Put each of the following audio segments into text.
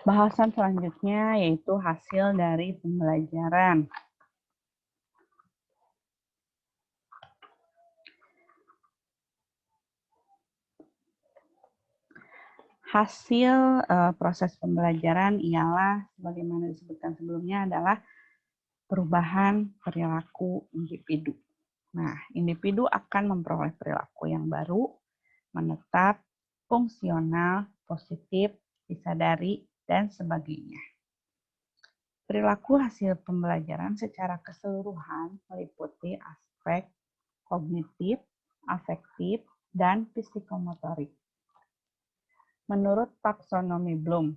Bahasan selanjutnya yaitu hasil dari pembelajaran. Hasil proses pembelajaran ialah, sebagaimana disebutkan sebelumnya, adalah perubahan perilaku individu. Nah, individu akan memperoleh perilaku yang baru, menetap, fungsional, positif, disadari, dan sebagainya. Perilaku hasil pembelajaran secara keseluruhan meliputi aspek kognitif, afektif, dan psikomotorik. Menurut taksonomi Bloom,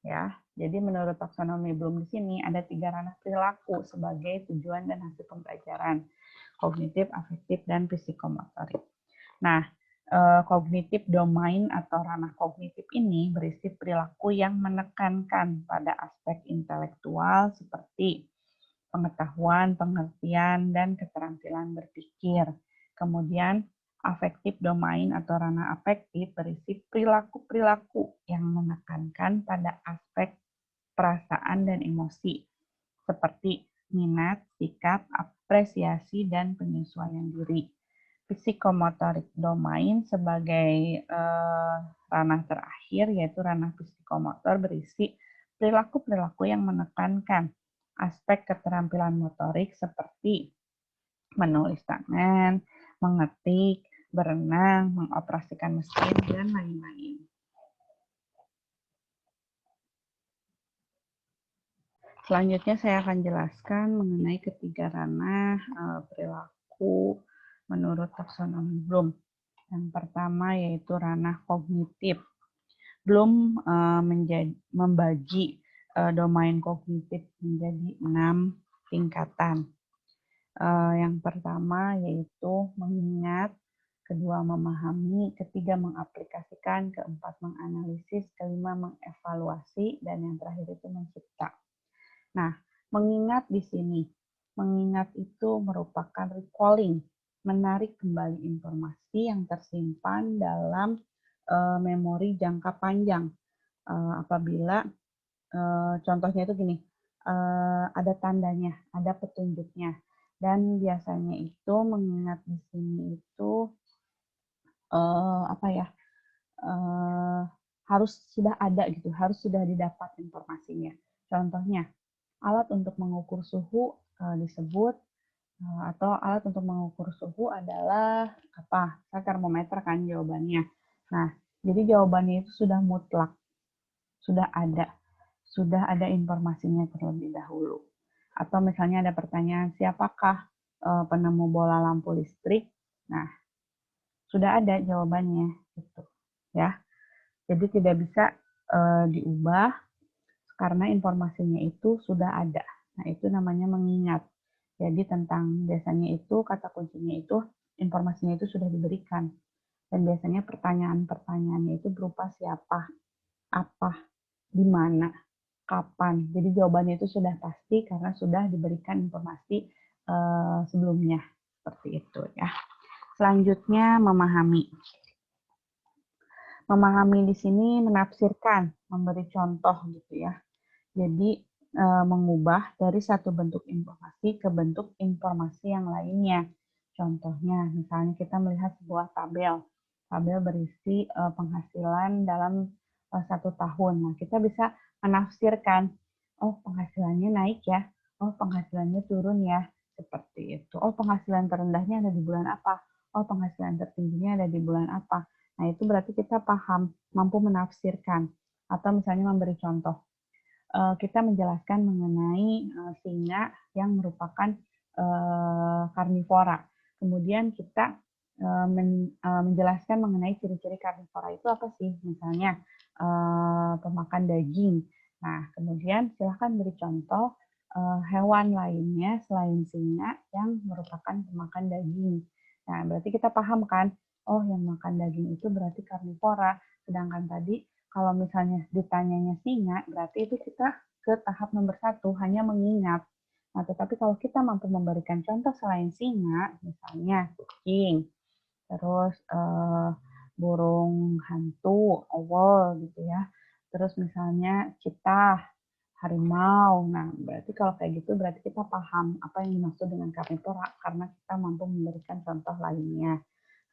ya, jadi menurut taksonomi Bloom di sini ada 3 ranah perilaku sebagai tujuan dan hasil pembelajaran: kognitif, afektif, dan psikomotorik. Nah, kognitif domain atau ranah kognitif ini berisi perilaku yang menekankan pada aspek intelektual seperti pengetahuan, pengertian, dan keterampilan berpikir. Kemudian, afektif domain atau ranah afektif berisi perilaku-perilaku yang menekankan pada aspek perasaan dan emosi, seperti minat, sikap, apresiasi, dan penyesuaian diri. Psikomotorik domain sebagai ranah terakhir, yaitu ranah psikomotor, berisi perilaku-perilaku yang menekankan aspek keterampilan motorik seperti menulis tangan, mengetik, berenang, mengoperasikan mesin, dan lain-lain. Selanjutnya saya akan jelaskan mengenai ketiga ranah perilaku menurut taksonomi Bloom. Yang pertama yaitu ranah kognitif. Bloom membagi domain kognitif menjadi 6 tingkatan. Yang pertama yaitu mengingat, kedua memahami, ketiga mengaplikasikan, keempat menganalisis, kelima mengevaluasi, dan yang terakhir itu mencipta. Nah, mengingat di sini, mengingat itu merupakan recalling, menarik kembali informasi yang tersimpan dalam memori jangka panjang. Apabila contohnya itu gini, ada tandanya, ada petunjuknya. Dan biasanya itu mengingat di sini itu harus sudah ada gitu, harus sudah didapat informasinya. Contohnya, alat untuk mengukur suhu disebut atau alat untuk mengukur suhu adalah apa? Termometer kan jawabannya. Nah, jadi jawabannya itu sudah mutlak, sudah ada informasinya terlebih dahulu. Atau misalnya ada pertanyaan, siapakah penemu bola lampu listrik? Nah, sudah ada jawabannya gitu. Ya. Jadi tidak bisa diubah karena informasinya itu sudah ada. Nah, itu namanya mengingat. Jadi tentang biasanya itu kata kuncinya itu informasinya itu sudah diberikan. Dan biasanya pertanyaan-pertanyaannya itu berupa siapa, apa, di mana, kapan. Jadi jawabannya itu sudah pasti karena sudah diberikan informasi sebelumnya. Seperti itu ya. Selanjutnya memahami. Memahami di sini menafsirkan, memberi contoh gitu ya. Jadi mengubah dari satu bentuk informasi ke bentuk informasi yang lainnya. Contohnya, misalnya kita melihat sebuah tabel. Tabel berisi penghasilan dalam 1 tahun. Nah, kita bisa menafsirkan, oh penghasilannya naik ya, oh penghasilannya turun ya, seperti itu. Oh penghasilan terendahnya ada di bulan apa, oh penghasilan tertingginya ada di bulan apa. Nah, itu berarti kita paham, mampu menafsirkan. Atau misalnya memberi contoh. Kita menjelaskan mengenai singa yang merupakan karnivora. Kemudian kita menjelaskan mengenai ciri-ciri karnivora itu apa sih? Misalnya pemakan daging. Nah, kemudian silahkan beri contoh hewan lainnya selain singa yang merupakan pemakan daging. Nah, berarti kita paham kan? Oh, yang makan daging itu berarti karnivora. Sedangkan tadi kalau misalnya ditanyanya singa, berarti itu kita ke tahap nomor 1, hanya mengingat. Nah, tetapi kalau kita mampu memberikan contoh selain singa, misalnya kucing, terus burung hantu, owl gitu ya, Terus misalnya citah, harimau. Nah, berarti kalau kayak gitu berarti kita paham apa yang dimaksud dengan karnivora karena kita mampu memberikan contoh lainnya.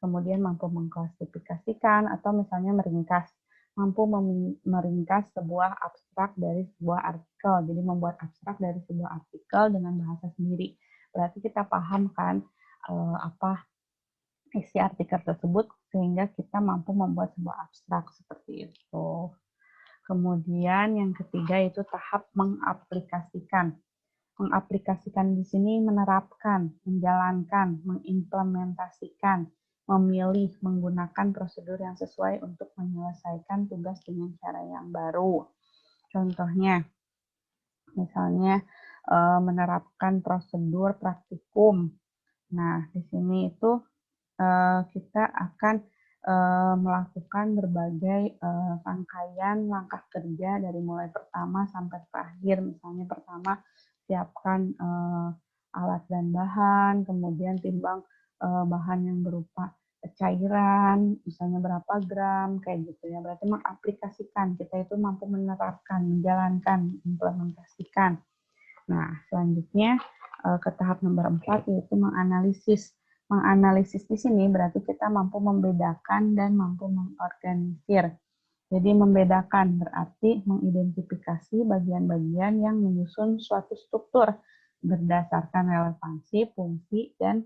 Kemudian mampu mengklasifikasikan atau misalnya meringkas, mampu meringkas sebuah abstrak dari sebuah artikel. Jadi membuat abstrak dari sebuah artikel dengan bahasa sendiri. Berarti kita paham kan apa isi artikel tersebut sehingga kita mampu membuat sebuah abstrak seperti itu. Kemudian yang ketiga itu tahap mengaplikasikan. Mengaplikasikan di sini menerapkan, menjalankan, mengimplementasikan, memilih, menggunakan prosedur yang sesuai untuk menyelesaikan tugas dengan cara yang baru. Contohnya, misalnya menerapkan prosedur praktikum. Nah, di sini itu kita akan melakukan berbagai rangkaian langkah kerja dari mulai pertama sampai terakhir. Misalnya pertama siapkan alat dan bahan, kemudian timbang bahan yang berupa cairan, misalnya berapa gram, kayak gitu ya. Berarti mengaplikasikan, kita itu mampu menerapkan, menjalankan, implementasikan. Nah, selanjutnya ke tahap nomor 4 yaitu menganalisis. Menganalisis di sini berarti kita mampu membedakan dan mampu mengorganisir. Jadi membedakan berarti mengidentifikasi bagian-bagian yang menyusun suatu struktur berdasarkan relevansi, fungsi, dan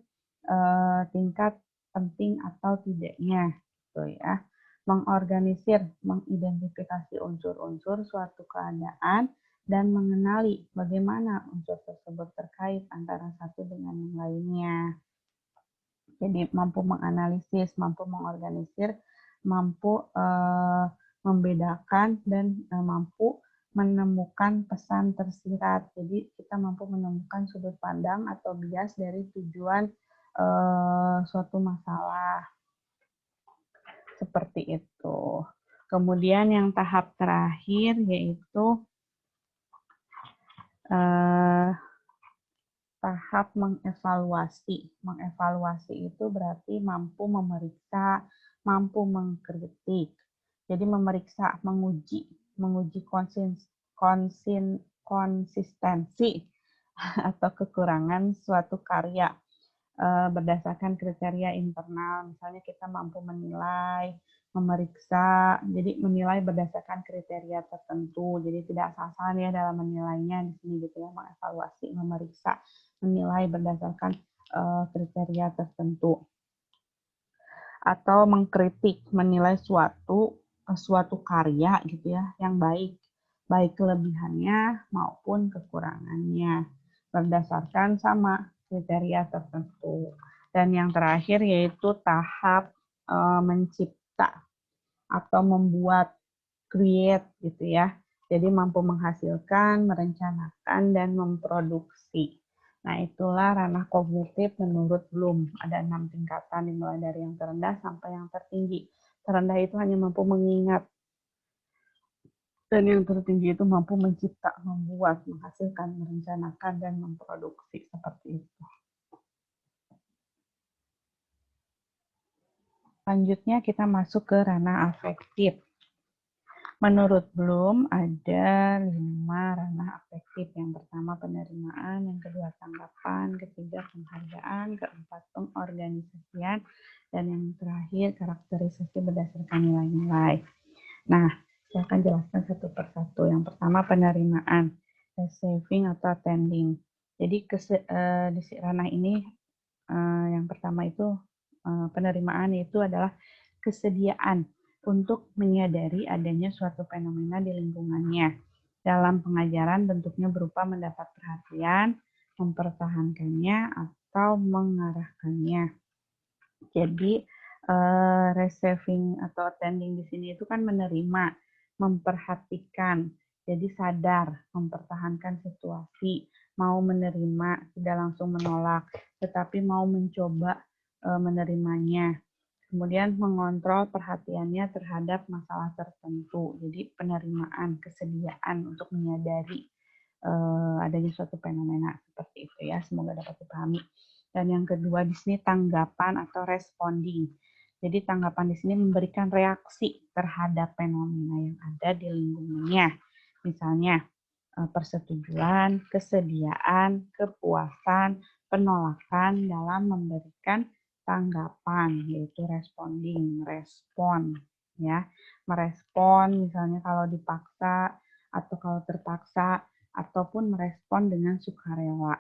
tingkat penting atau tidaknya. Gitu ya. Mengorganisir, mengidentifikasi unsur-unsur suatu keadaan dan mengenali bagaimana unsur tersebut terkait antara satu dengan yang lainnya. Jadi mampu menganalisis, mampu mengorganisir, mampu membedakan, dan mampu menemukan pesan tersirat. Jadi kita mampu menemukan sudut pandang atau bias dari tujuan suatu masalah. Seperti itu. Kemudian yang tahap terakhir yaitu tahap mengevaluasi. Mengevaluasi itu berarti mampu memeriksa, mampu mengkritik. Jadi memeriksa, menguji konsistensi atau kekurangan suatu karya berdasarkan kriteria internal. Misalnya kita mampu menilai, memeriksa, jadi menilai berdasarkan kriteria tertentu. Jadi tidak asal-asalan ya dalam menilainya di sini gitu ya, mengevaluasi, memeriksa, menilai berdasarkan kriteria tertentu. Atau mengkritik, menilai suatu karya gitu ya yang baik kelebihannya maupun kekurangannya berdasarkan sama kriteria tertentu. Dan yang terakhir yaitu tahap mencipta atau membuat, create gitu ya. Jadi mampu menghasilkan, merencanakan, dan memproduksi. Nah, itulah ranah kognitif menurut Bloom. Ada 6 tingkatan dimulai dari yang terendah sampai yang tertinggi. Terendah itu hanya mampu mengingat, dan yang tertinggi itu mampu mencipta, membuat, menghasilkan, merencanakan, dan memproduksi. Seperti itu. Selanjutnya kita masuk ke ranah afektif. Menurut Bloom ada 5 ranah afektif. Yang pertama penerimaan, yang kedua tanggapan, ketiga penghargaan, keempat pengorganisasian, dan yang terakhir karakterisasi berdasarkan nilai-nilai. Nah, saya akan jelaskan satu persatu. Yang pertama penerimaan, receiving atau attending. Jadi di ranah ini yang pertama itu penerimaan itu adalah kesediaan untuk menyadari adanya suatu fenomena di lingkungannya. Dalam pengajaran bentuknya berupa mendapat perhatian, mempertahankannya, atau mengarahkannya. Jadi receiving atau attending di sini itu kan menerima, memperhatikan, jadi sadar, mempertahankan situasi, mau menerima, tidak langsung menolak, tetapi mau mencoba menerimanya. Kemudian mengontrol perhatiannya terhadap masalah tertentu. Jadi penerimaan, kesediaan untuk menyadari adanya suatu fenomena seperti itu ya. Semoga dapat dipahami. Dan yang kedua di sini tanggapan atau responding. Jadi tanggapan di sini memberikan reaksi terhadap fenomena yang ada di lingkungannya. Misalnya persetujuan, kesediaan, kepuasan, penolakan dalam memberikan tanggapan, yaitu responding, respon, ya, merespon misalnya kalau dipaksa atau kalau terpaksa, ataupun merespon dengan sukarela.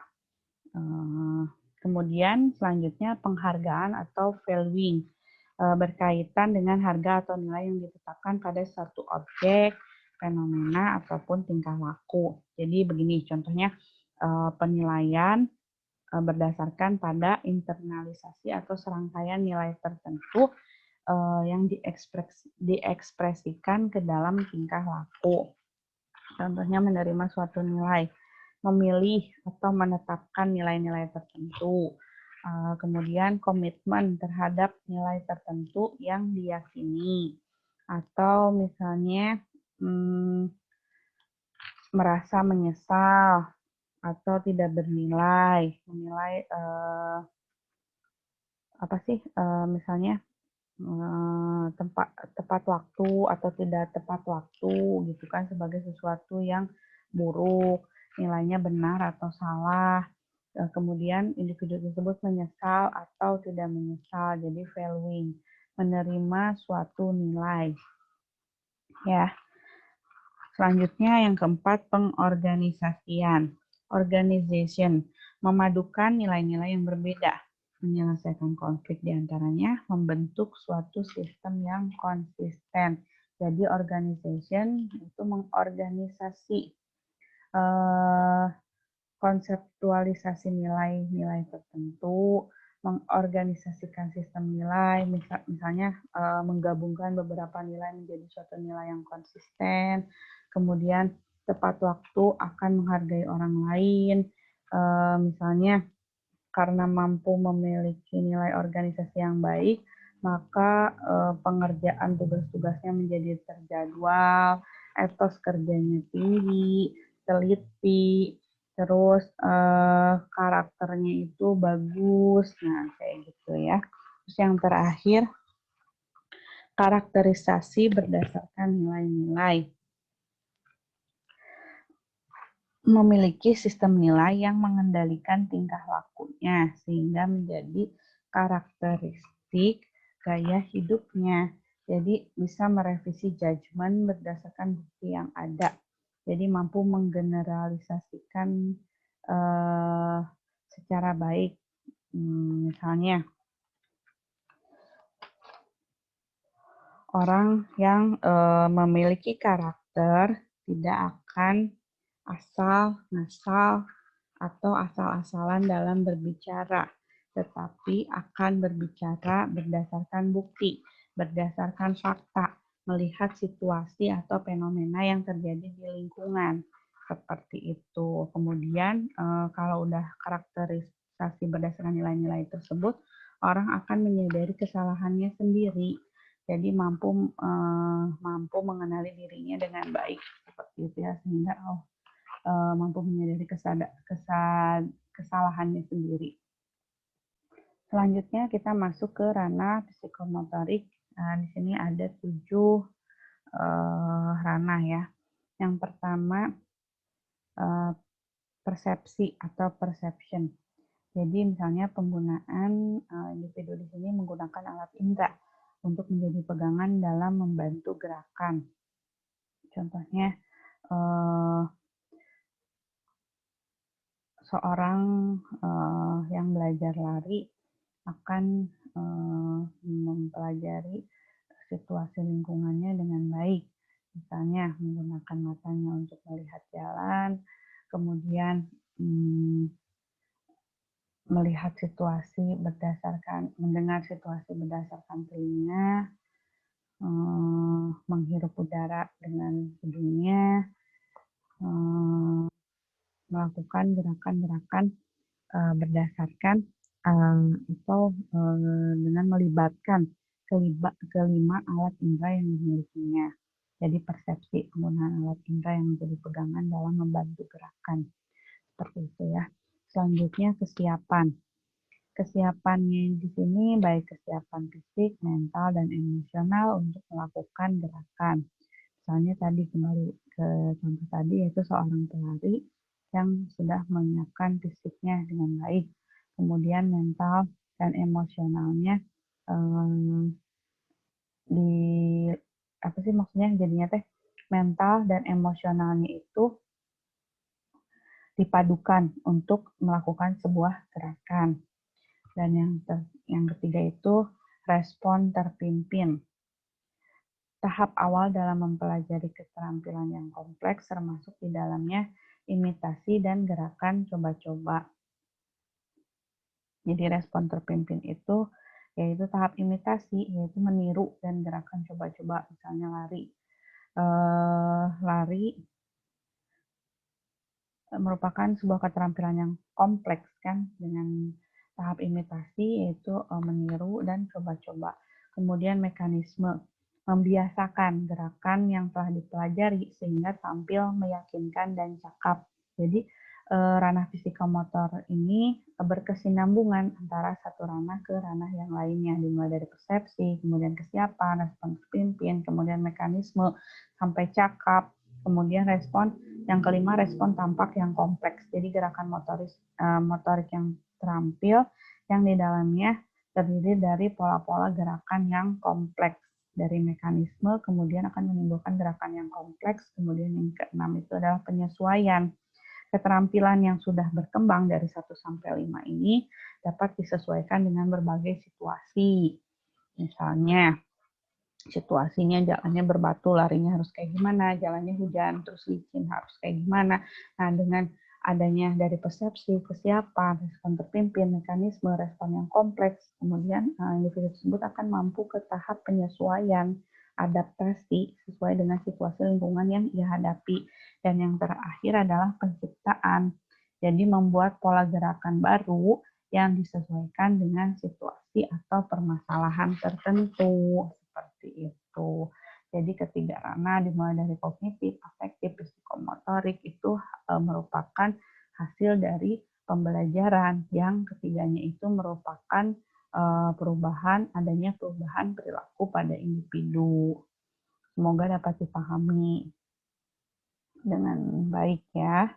Kemudian selanjutnya penghargaan atau valuing, berkaitan dengan harga atau nilai yang ditetapkan pada suatu objek, fenomena, ataupun tingkah laku. Jadi begini contohnya, penilaian berdasarkan pada internalisasi atau serangkaian nilai tertentu yang diekspresikan ke dalam tingkah laku. Contohnya menerima suatu nilai, memilih atau menetapkan nilai-nilai tertentu. Kemudian komitmen terhadap nilai tertentu yang diyakini. Atau misalnya merasa menyesal atau tidak bernilai, menilai misalnya tepat waktu atau tidak tepat waktu gitu kan, sebagai sesuatu yang buruk, nilainya benar atau salah. Kemudian individu tersebut menyesal atau tidak menyesal, jadi valuing, menerima suatu nilai. Ya. Selanjutnya yang keempat, pengorganisasian. Organization, memadukan nilai-nilai yang berbeda, menyelesaikan konflik di antaranya, membentuk suatu sistem yang konsisten. Jadi organization itu mengorganisasi, konseptualisasi nilai-nilai tertentu, mengorganisasikan sistem nilai, misalnya menggabungkan beberapa nilai menjadi suatu nilai yang konsisten, kemudian tepat waktu akan menghargai orang lain, misalnya karena mampu memiliki nilai organisasi yang baik, maka pengerjaan tugas-tugasnya menjadi terjadwal, etos kerjanya tinggi, teliti, terus karakternya itu bagus, nah kayak gitu ya. Terus yang terakhir, karakterisasi berdasarkan nilai-nilai. Memiliki sistem nilai yang mengendalikan tingkah lakunya sehingga menjadi karakteristik gaya hidupnya. Jadi bisa merevisi judgement berdasarkan bukti yang ada. Jadi mampu menggeneralisasikan secara baik. Misalnya orang yang memiliki karakter tidak akan asal-ngasal atau asal-asalan dalam berbicara, tetapi akan berbicara berdasarkan bukti, berdasarkan fakta, melihat situasi atau fenomena yang terjadi di lingkungan. Seperti itu. Kemudian kalau udah karakterisasi berdasarkan nilai-nilai tersebut, orang akan menyadari kesalahannya sendiri. Jadi mampu mengenali dirinya dengan baik, seperti itu ya, sehingga mampu menyadari kesalahannya sendiri. Selanjutnya kita masuk ke ranah psikomotorik. Di sini ada 7 ranah ya. Yang pertama persepsi atau perception. Jadi misalnya penggunaan individu di sini menggunakan alat indera untuk menjadi pegangan dalam membantu gerakan. Contohnya seorang yang belajar lari akan mempelajari situasi lingkungannya dengan baik. Misalnya menggunakan matanya untuk melihat jalan, kemudian melihat situasi mendengar situasi berdasarkan telinga, menghirup udara dengan hidungnya, melakukan gerakan-gerakan berdasarkan atau dengan melibatkan kelima alat indera yang dimilikinya. Jadi persepsi, penggunaan alat indera yang menjadi pegangan dalam membantu gerakan. Seperti itu ya. Selanjutnya kesiapan. Kesiapannya di sini baik kesiapan fisik, mental, dan emosional untuk melakukan gerakan. Misalnya tadi kembali ke contoh tadi yaitu seorang pelari yang sudah menyiapkan fisiknya dengan baik, kemudian mental dan emosionalnya di apa sih maksudnya jadinya teh mental dan emosionalnya itu dipadukan untuk melakukan sebuah gerakan. Dan yang ketiga itu respon terpimpin. Tahap awal dalam mempelajari keterampilan yang kompleks termasuk di dalamnya imitasi dan gerakan coba-coba. Jadi respon terpimpin itu yaitu tahap imitasi, yaitu meniru dan gerakan coba-coba, misalnya lari. Lari merupakan sebuah keterampilan yang kompleks kan, dengan tahap imitasi yaitu meniru dan coba-coba. Kemudian mekanisme membiasakan gerakan yang telah dipelajari sehingga tampil meyakinkan dan cakap. Jadi ranah psikomotor ini berkesinambungan antara satu ranah ke ranah yang lainnya, dimulai dari persepsi, kemudian kesiapan, respon terpimpin, kemudian mekanisme sampai cakap, kemudian respon yang kelima respon tampak yang kompleks. Jadi gerakan motorik yang terampil yang di dalamnya terdiri dari pola-pola gerakan yang kompleks. Dari mekanisme kemudian akan menimbulkan gerakan yang kompleks. Kemudian yang keenam itu adalah penyesuaian. Keterampilan yang sudah berkembang dari 1 sampai 5 ini dapat disesuaikan dengan berbagai situasi. Misalnya, situasinya jalannya berbatu, larinya harus kayak gimana, jalannya hujan, terus licin harus kayak gimana. Nah, dengan adanya dari persepsi, kesiapan, respon terpimpin, mekanisme, respon yang kompleks, kemudian individu tersebut akan mampu ke tahap penyesuaian, adaptasi sesuai dengan situasi lingkungan yang ia hadapi. Dan yang terakhir adalah penciptaan. Jadi membuat pola gerakan baru yang disesuaikan dengan situasi atau permasalahan tertentu. Seperti itu. Jadi ketiga ranah dimulai dari kognitif, afektif, psikomotorik itu merupakan hasil dari pembelajaran. Yang ketiganya itu merupakan adanya perubahan perilaku pada individu. Semoga dapat dipahami dengan baik ya.